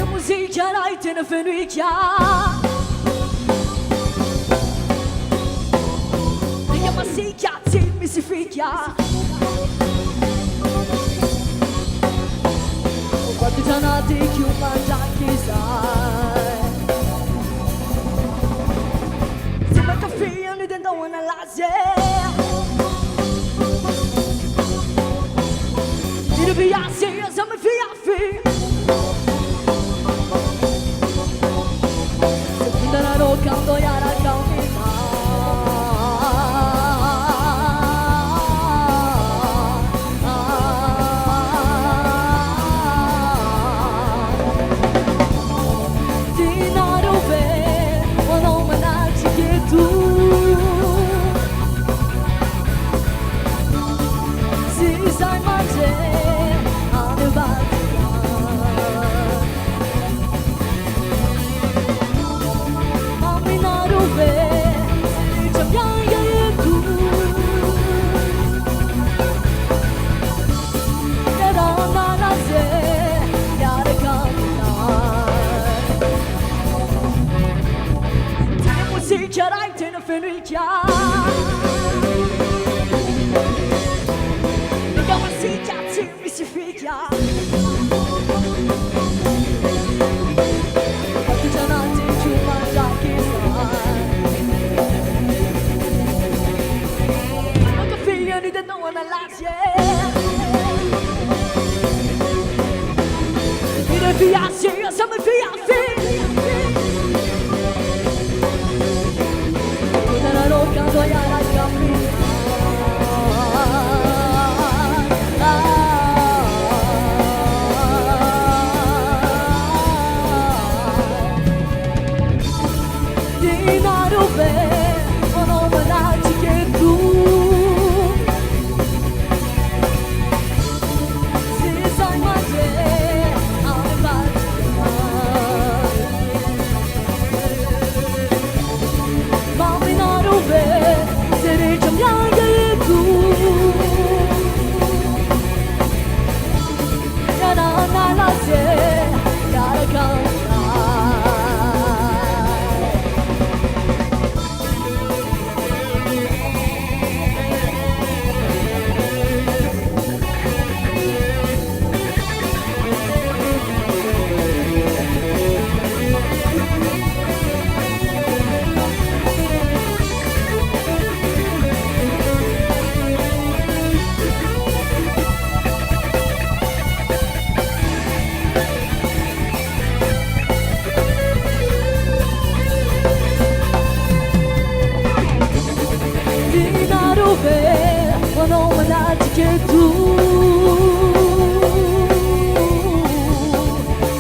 musica l'hai te ne fenrichia Dica ma si chiazzi mi si ficchia Quanti giornati che un mangia chissà Si mette figlio di dentro una laser Di via si siamo via fi Seconda roca doia la caumina C'erai te ne fenrichia Mica ma si chiazzi mi si ficchia Quanti giornati ci mangia chissà Ma che figlio di dentro una lasia Dire via sì, siamo via figli Roca doia la cammina Dinaro per non me darci che tu Si sai mangiare alle pagine Mamma non se ne cambiare e tu Ya na la se ya la canta Ma non me darci che tu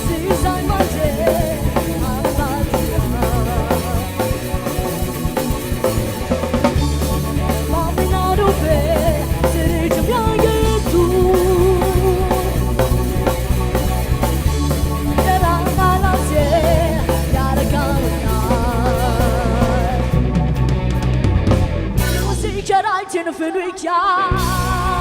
Si sai mangiare alla pagina Ma mi non rupe se ne cambiare tu Era la sera la cammina C'erai te ne fenrichia